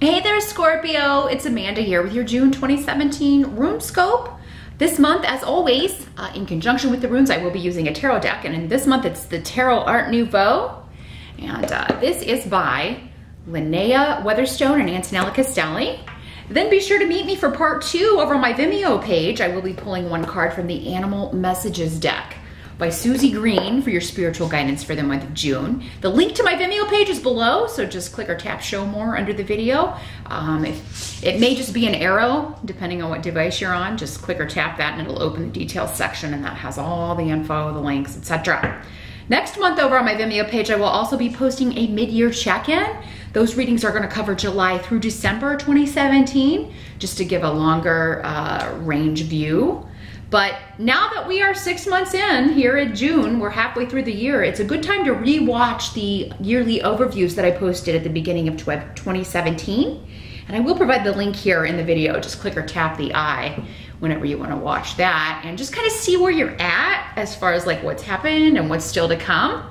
Hey there, Scorpio. It's Amanda here with your June 2017 RuneScope. This month, as always, in conjunction with the runes, I will be using a tarot deck, and in this month it's the Tarot Art Nouveau. And this is by Linnea Weatherstone and Antonella Castelli. Then be sure to meet me for part 2 over on my Vimeo page. I will be pulling one card from the Animal Messages deck by Susie Green for your spiritual guidance for the month of June. The link to my Vimeo page is below, so just click or tap show more under the video. It may just be an arrow, depending on what device you're on. Just click or tap that and it'll open the details section, and that has all the info, the links, etc. Next month over on my Vimeo page, I will also be posting a mid-year check-in. Those readings are going to cover July through December 2017, just to give a longer range view. But now that we are 6 months in here in June, we're halfway through the year, it's a good time to re-watch the yearly overviews that I posted at the beginning of 2017. And I will provide the link here in the video. Just click or tap the I whenever you want to watch that and just kind of see where you're at as far as like what's happened and what's still to come.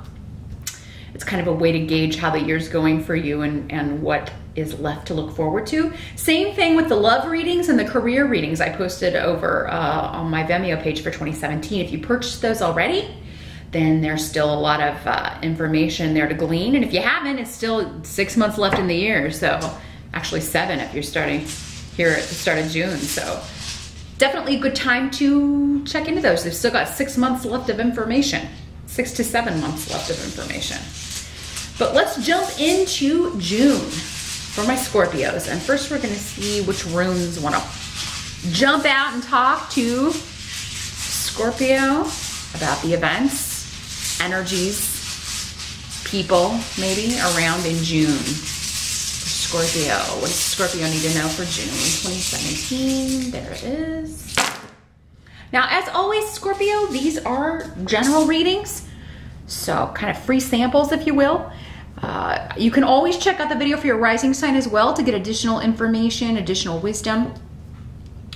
It's kind of a way to gauge how the year's going for you and what is left to look forward to. Same thing with the love readings and the career readings I posted over on my Vimeo page for 2017. If you purchased those already, then there's still a lot of information there to glean. And if you haven't, it's still 6 months left in the year. So actually 7 if you're starting here at the start of June. So definitely a good time to check into those. They've still got 6 months left of information, 6 to 7 months left of information. But let's jump into June for my Scorpios. And first we're gonna see which runes wanna jump out and talk to Scorpio about the events, energies, people maybe around in June. For Scorpio, what does Scorpio need to know for June 2017? There it is. Now, as always, Scorpio, these are general readings. So kind of free samples, if you will. You can always check out the video for your rising sign as well to get additional information, additional wisdom,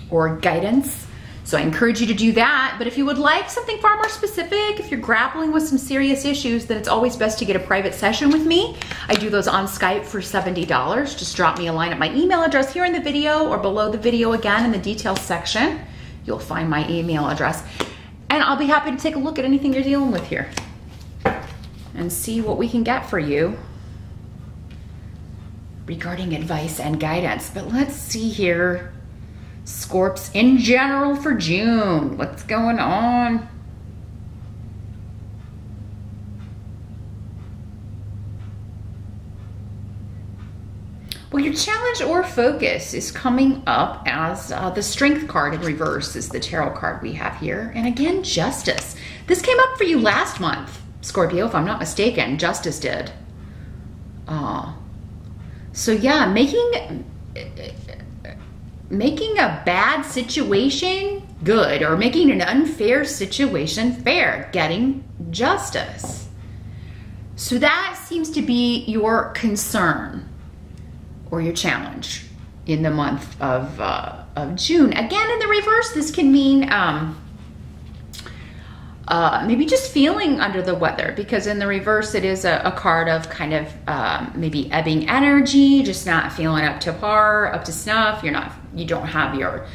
or guidance. So I encourage you to do that. But if you would like something far more specific, if you're grappling with some serious issues, then it's always best to get a private session with me. I do those on Skype for $70. Just drop me a line at my email address here in the video or below the video again in the details section. You'll find my email address. And I'll be happy to take a look at anything you're dealing with here and see what we can get for you regarding advice and guidance. But let's see here, Scorps in general for June. What's going on? Well, your challenge or focus is coming up as the Strength card in reverse is the tarot card we have here. And again, Justice. This came up for you last month, Scorpio, if I'm not mistaken. Justice did. So yeah, making a bad situation good, or making an unfair situation fair, getting justice. So that seems to be your concern or your challenge in the month of June. Again, in the reverse, this can mean maybe just feeling under the weather, because in the reverse it is a card of kind of maybe ebbing energy, just not feeling up to par, up to snuff. You don't have your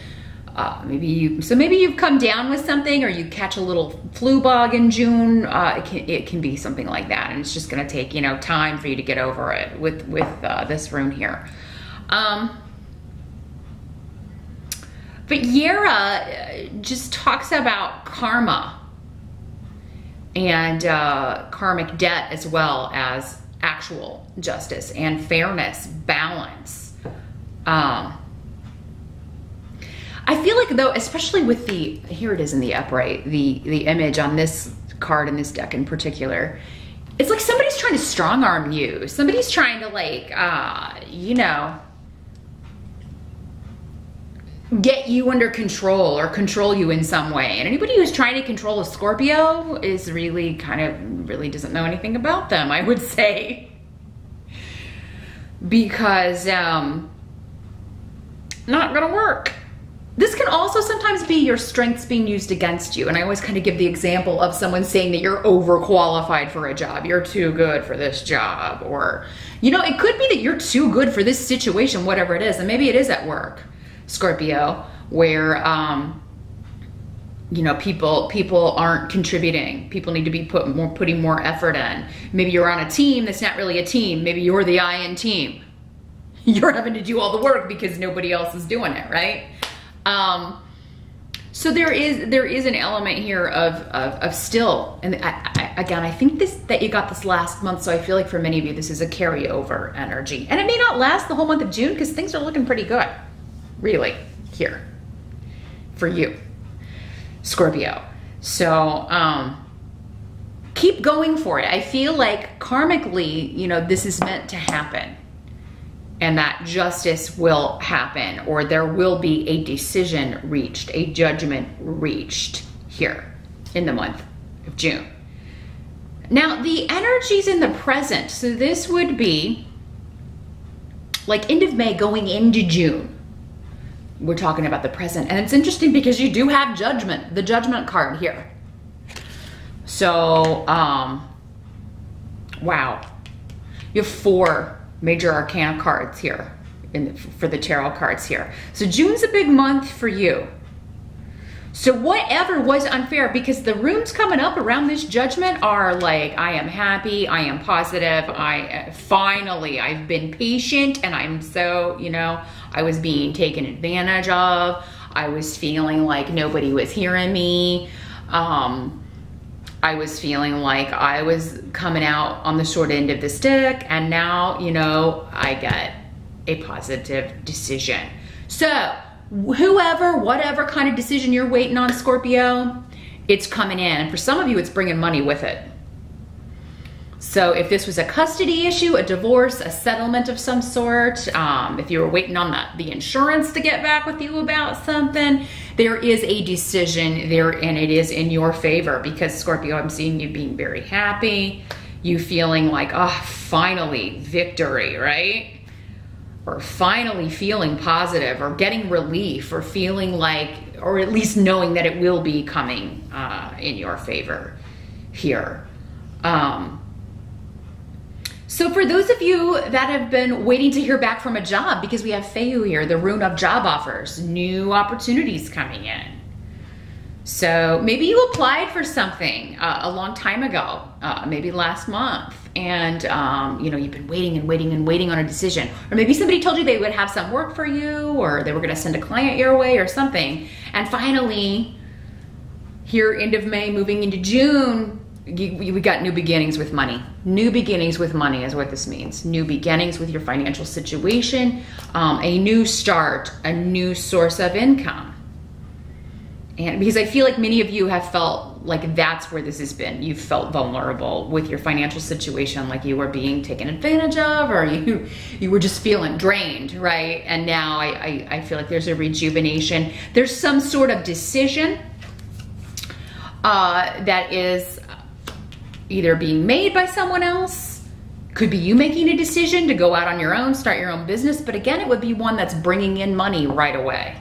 maybe you've come down with something, or you catch a little flu bug in June. It can be something like that, and it's just going to take time for you to get over it with this rune here. But Yera just talks about karma and karmic debt, as well as actual justice and fairness, balance. I feel like, though, especially with here it is in the upright, the image on this card in this deck in particular, it's like somebody's trying to strong arm you. Somebody's trying to get you under control or control you in some way. And anybody who's trying to control a Scorpio is really doesn't know anything about them, I would say. Because not gonna work. This can also sometimes be your strengths being used against you. And I always kind of give the example of someone saying that you're overqualified for a job. You're too good for this job. Or, you know, it could be that you're too good for this situation, whatever it is. And maybe it is at work, Scorpio, where, you know, people aren't contributing. People need to be putting more effort in. Maybe you're on a team that's not really a team. Maybe you're the I in team. You're having to do all the work because nobody else is doing it, right? So there is an element here of still, and again, I think that you got this last month, so I feel like for many of you, this is a carryover energy. And it may not last the whole month of June because things are looking pretty good, really, here for you, Scorpio. So keep going for it. I feel like karmically, you know, this is meant to happen. And that justice will happen, or there will be a decision reached, a judgment reached here in the month of June. Now, the energies in the present, so this would be like end of May going into June. We're talking about the present. And it's interesting because you do have judgment, the judgment card here. So, wow. You have 4 major arcana cards here for the tarot cards here. So June's a big month for you. So whatever was unfair, because the runes coming up around this judgment are like, I am happy, I am positive, finally, I've been patient, and I'm so, you know, I was being taken advantage of. I was feeling like nobody was hearing me. I was feeling like I was coming out on the short end of the stick, and now, you know, I get a positive decision. So whoever, whatever kind of decision you're waiting on, Scorpio, it's coming in. And for some of you, it's bringing money with it. So if this was a custody issue, a divorce, a settlement of some sort, if you were waiting on the insurance to get back with you about something, there is a decision there, and it is in your favor, because Scorpio, I'm seeing you being very happy, you feeling like, oh, finally victory, right? Or finally feeling positive, or getting relief, or feeling like, or at least knowing that it will be coming in your favor here. So for those of you that have been waiting to hear back from a job, because we have Feu here, the rune of job offers, new opportunities coming in. So maybe you applied for something a long time ago, maybe last month, and you know, you've been waiting and waiting and waiting on a decision. Or maybe somebody told you they would have some work for you, or they were gonna send a client your way or something. And finally, here end of May, moving into June, we got new beginnings with money. New beginnings with money is what this means. New beginnings with your financial situation, a new start, a new source of income. And because I feel like many of you have felt like that's where this has been. You've felt vulnerable with your financial situation, like you were being taken advantage of, or you were just feeling drained, right? And now I feel like there's a rejuvenation. There's some sort of decision that is either being made by someone else, could be you making a decision to go out on your own, start your own business, but again, it would be one that's bringing in money right away.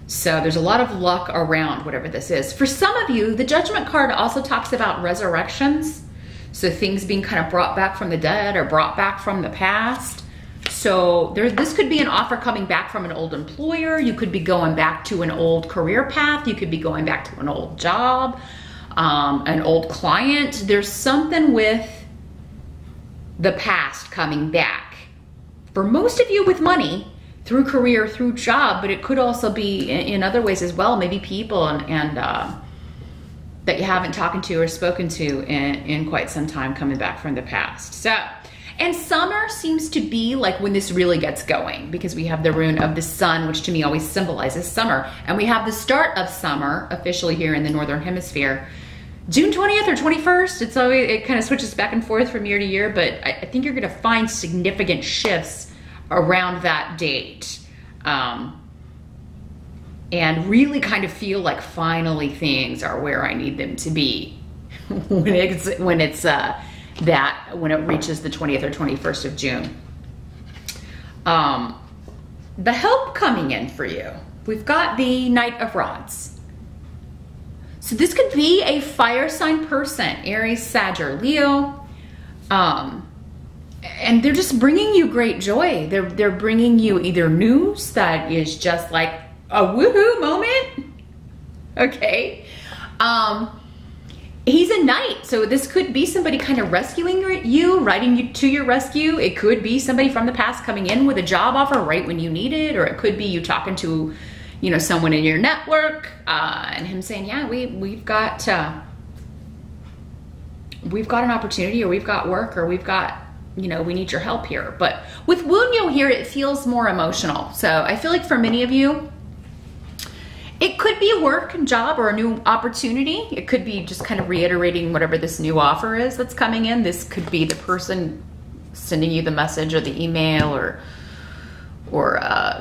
So there's a lot of luck around whatever this is. For some of you, the Judgment card also talks about resurrections. So things being kind of brought back from the dead or brought back from the past. So this could be an offer coming back from an old employer. You could be going back to an old career path. You could be going back to an old job. An old client. There's something with the past coming back. For most of you with money, through career, through job, but it could also be in other ways as well, maybe people and that you haven't talked to or spoken to in quite some time coming back from the past. So, and summer seems to be like when this really gets going, because we have the rune of the sun, which to me always symbolizes summer. And we have the start of summer officially here in the Northern Hemisphere. June 20th or 21st, it kind of switches back and forth from year to year, but I think you're gonna find significant shifts around that date. And really kind of feel like finally things are where I need them to be when it reaches the 20th or 21st of June. The help coming in for you, we've got the Knight of Rods. So this could be a fire sign person, Aries, Sag, or Leo. And they're just bringing you great joy. They're bringing you either news that is just like a woohoo moment. Okay. He's a knight, so this could be somebody kind of rescuing you, riding you to your rescue. It could be somebody from the past coming in with a job offer right when you need it, or it could be you talking to, you know, someone in your network, and him saying, yeah, we've got an opportunity, or we've got work, or we've got, you know, we need your help here. But with Wunyo here, it feels more emotional. So I feel like for many of you, it could be a work job or a new opportunity. It could be just kind of reiterating whatever this new offer is that's coming in. This could be the person sending you the message or the email, or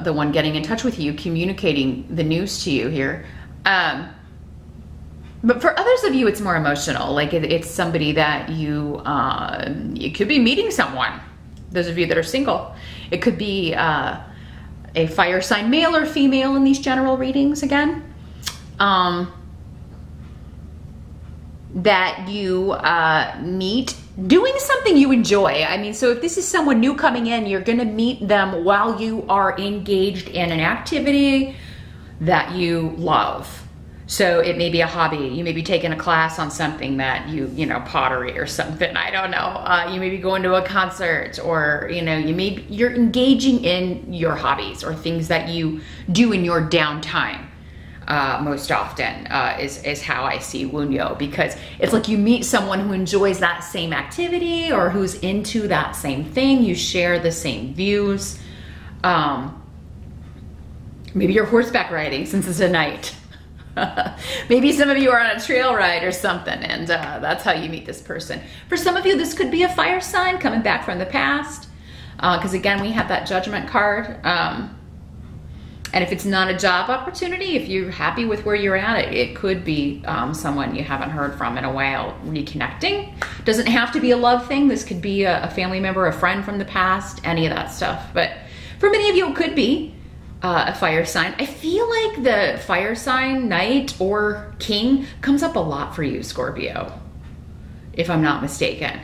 the one getting in touch with you, communicating the news to you here. But for others of you, it's more emotional. Like it's somebody that you could be meeting someone. Those of you that are single, it could be a fire sign, male or female, in these general readings again, that you meet doing something you enjoy. I mean, so if this is someone new coming in, you're going to meet them while you are engaged in an activity that you love. So it may be a hobby. You may be taking a class on something that you know, pottery or something. I don't know. You may be going to a concert, or, you know, you're engaging in your hobbies or things that you do in your downtime. Most often is how I see Wunyo, because it's like you meet someone who enjoys that same activity or who's into that same thing. You share the same views. Maybe you're horseback riding, since it's a night. Maybe some of you are on a trail ride or something, and that's how you meet this person. For some of you, this could be a fire sign coming back from the past, because again, we have that Judgment card. And if it's not a job opportunity, if you're happy with where you're at, it could be someone you haven't heard from in a while, reconnecting. Doesn't have to be a love thing. This could be a family member, a friend from the past, any of that stuff. But for many of you, it could be a fire sign. I feel like the fire sign, knight or king, comes up a lot for you, Scorpio, if I'm not mistaken.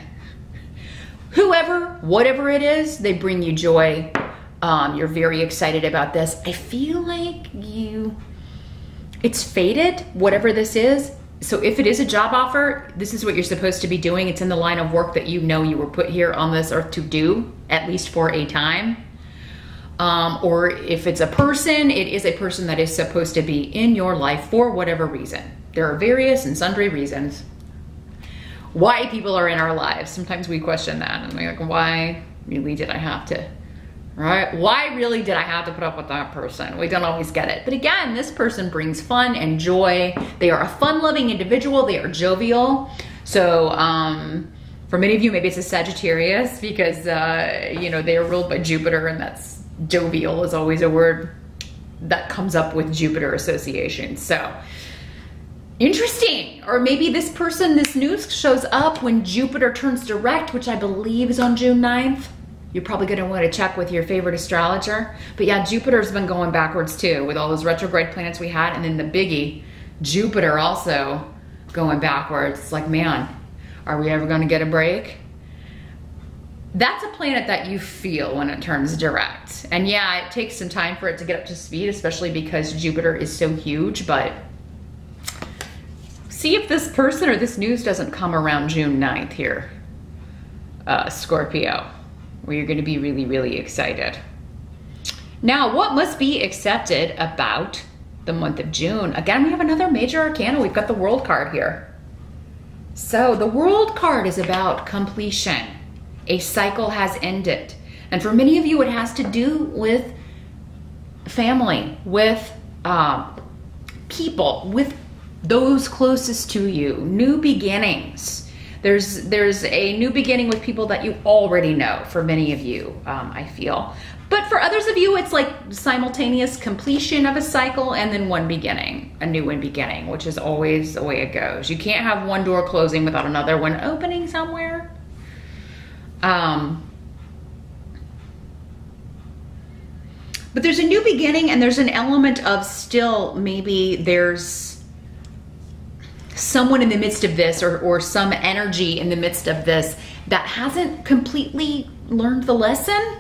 Whoever, whatever it is, they bring you joy. You're very excited about this. I feel like it's fated, whatever this is. So if it is a job offer, this is what you're supposed to be doing. It's in the line of work that you know you were put here on this earth to do, at least for a time. Or if it's a person, it is a person that is supposed to be in your life for whatever reason. There are various and sundry reasons why people are in our lives. Sometimes we question that, and we're like, why really did I have to, right? Why really did I have to put up with that person? We don't always get it. But again, this person brings fun and joy. They are a fun-loving individual. They are jovial. So, for many of you, maybe it's a Sagittarius, because, you know, they are ruled by Jupiter, and that's jovial is always a word that comes up with Jupiter association. So interesting. Or maybe this person, this news shows up when Jupiter turns direct, which I believe is on June 9th. You're probably going to want to check with your favorite astrologer. But yeah, Jupiter's been going backwards too, with all those retrograde planets we had. And then the biggie, Jupiter also going backwards. It's like, man, are we ever going to get a break? That's a planet that you feel when it turns direct. And yeah, it takes some time for it to get up to speed, especially because Jupiter is so huge. But see if this person or this news doesn't come around June 9th here, Scorpio, where you're going to be really, really excited. Now, what must be accepted about the month of June? Again, we have another major arcana. We've got the World card here. So the World card is about completion. A cycle has ended. And for many of you, it has to do with family, with people, with those closest to you. New beginnings. There's a new beginning with people that you already know, for many of you, I feel. But for others of you, it's like simultaneous completion of a cycle and then one beginning, a new one beginning, which is always the way it goes. You can't have one door closing without another one opening somewhere. But there's a new beginning, and there's an element of still maybe there's someone in the midst of this, or some energy in the midst of this that hasn't completely learned the lesson.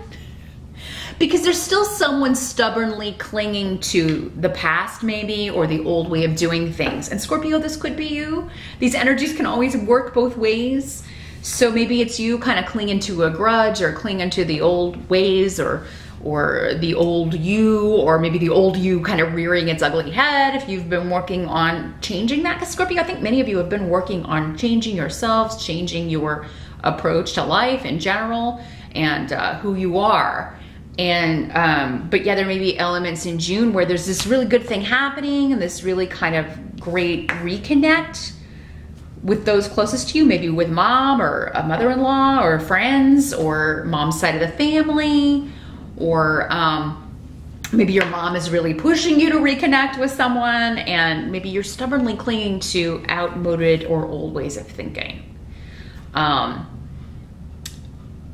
Because there's still someone stubbornly clinging to the past maybe, or the old way of doing things. And Scorpio, this could be you. These energies can always work both ways. So maybe it's you kind of clinging to a grudge, or clinging to the old ways, or the old you, or maybe the old you kind of rearing its ugly head if you've been working on changing that. Because Scorpio, I think many of you have been working on changing yourselves, changing your approach to life in general, and who you are. And but yeah, there may be elements in June where there's this really good thing happening, and this really kind of great reconnect with those closest to you, maybe with mom, or a mother-in-law, or friends, or mom's side of the family, or maybe your mom is really pushing you to reconnect with someone, and maybe you're stubbornly clinging to outmoded or old ways of thinking.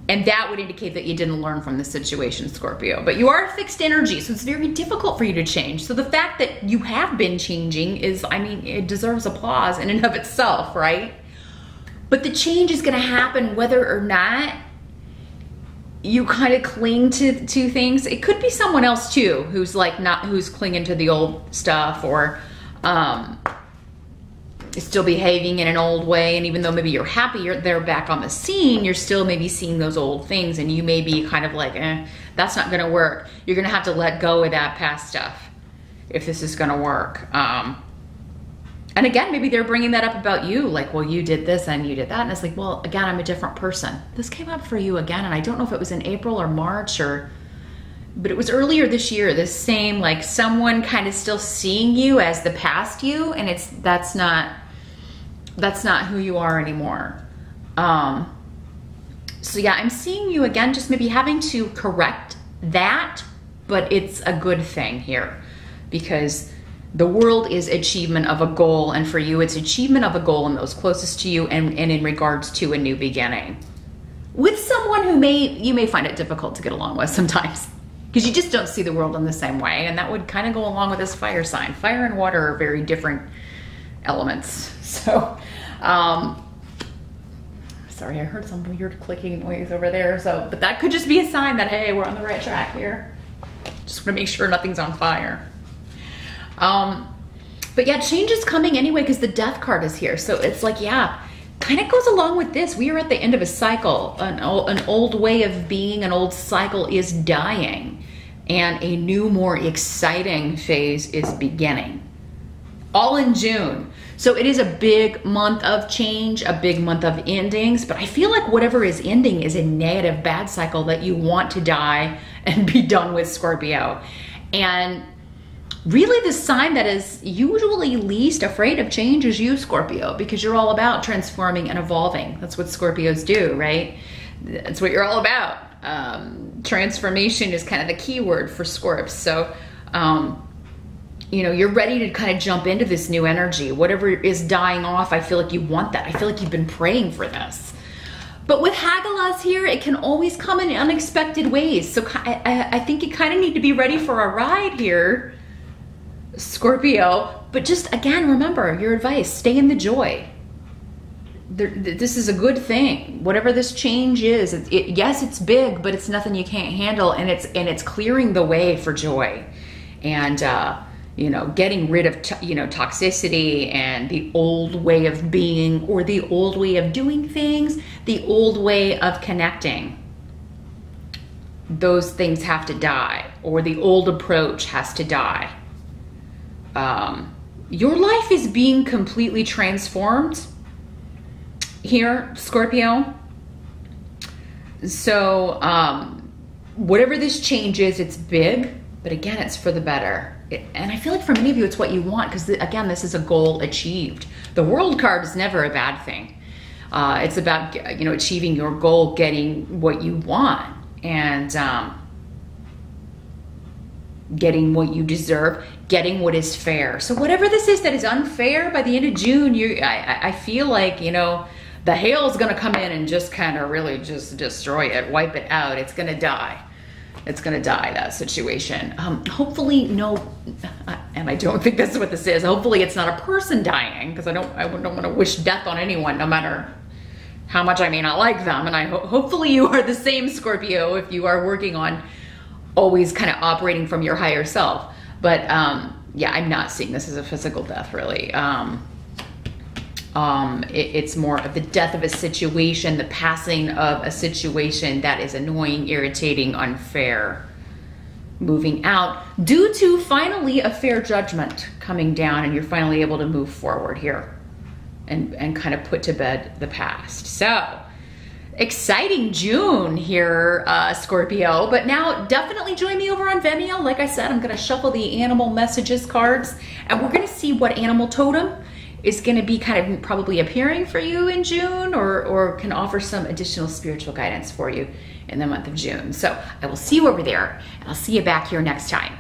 And that would indicate that you didn't learn from the situation, Scorpio. But you are a fixed energy, so it's very difficult for you to change. So the fact that you have been changing is, I mean, it deserves applause in and of itself, right? But the change is gonna happen whether or not you kind of cling to things. It could be someone else too, who's who's clinging to the old stuff, or still behaving in an old way. And even though maybe you're happy they're back on the scene, you're still maybe seeing those old things, and you may be kind of like, that's not gonna work. You're gonna have to let go of that past stuff if this is gonna work. And again, maybe they're bringing that up about you, like, well, you did this and you did that. And it's like, well, again, I'm a different person. This came up for you again, and I don't know if it was in April or March, but it was earlier this year, this same, like, someone kind of still seeing you as the past you, and that's not who you are anymore. So yeah, I'm seeing you again, just maybe having to correct that, but it's a good thing here, because the world is achievement of a goal, and for you, it's achievement of a goal in those closest to you, and in regards to a new beginning. With someone who you may find it difficult to get along with sometimes, because you just don't see the world in the same way, and that would kind of go along with this fire sign. Fire and water are very different elements. So, sorry, I heard some weird clicking noise over there. So, but that could just be a sign that, hey, we're on the right track here. Just want to make sure nothing's on fire. But yeah, change is coming anyway, because the death card is here. So it's like, yeah, kind of goes along with this. We are at the end of a cycle. An old way of being, an old cycle is dying, and a new, more exciting phase is beginning. All in June. So it is a big month of change, a big month of endings, but I feel like whatever is ending is a negative, bad cycle that you want to die and be done with, Scorpio. And really, the sign that is usually least afraid of change is you, Scorpio, because you're all about transforming and evolving. That's what Scorpios do, right? That's what you're all about. Transformation is kind of the key word for Scorps. So, you know, you're ready to kind of jump into this new energy. Whatever is dying off, I feel like you want that. I feel like you've been praying for this. But with Hagalaz here, it can always come in unexpected ways. So I think you kind of need to be ready for a ride here, Scorpio. But just, again, remember your advice, stay in the joy. This is a good thing. Whatever this change is, yes, it's big, but it's nothing you can't handle, and it's clearing the way for joy. And, you know, getting rid of, toxicity and the old way of being, or the old way of doing things, the old way of connecting. Those things have to die, or the old approach has to die. Your life is being completely transformed here, Scorpio. So, whatever this change is, it's big, but again, it's for the better. And I feel like for many of you, it's what you want, because again, this is a goal achieved. The World card is never a bad thing. It's about, achieving your goal, getting what you want, and getting what you deserve, getting what is fair. So whatever this is that is unfair, by the end of June, I feel like, the hail is going to come in and just kind of really just destroy it, wipe it out. It's going to die. it's gonna die, that situation. Hopefully no, and I don't think this is what this is. Hopefully it's not a person dying, because I don't want to wish death on anyone, no matter how much I may not like them. And hopefully you are the same, Scorpio, if you are working on always kind of operating from your higher self. But yeah, I'm not seeing this as a physical death, really. It's more of the death of a situation, the passing of a situation that is annoying, irritating, unfair, moving out due to finally a fair judgment coming down, and you're finally able to move forward here and kind of put to bed the past. So exciting June here, Scorpio. But now definitely join me over on Vimeo. Like I said, I'm going to shuffle the animal messages cards, and we're going to see what animal totem is going to be kind of probably appearing for you in June, or can offer some additional spiritual guidance for you in the month of June. So I will see you over there, and I'll see you back here next time.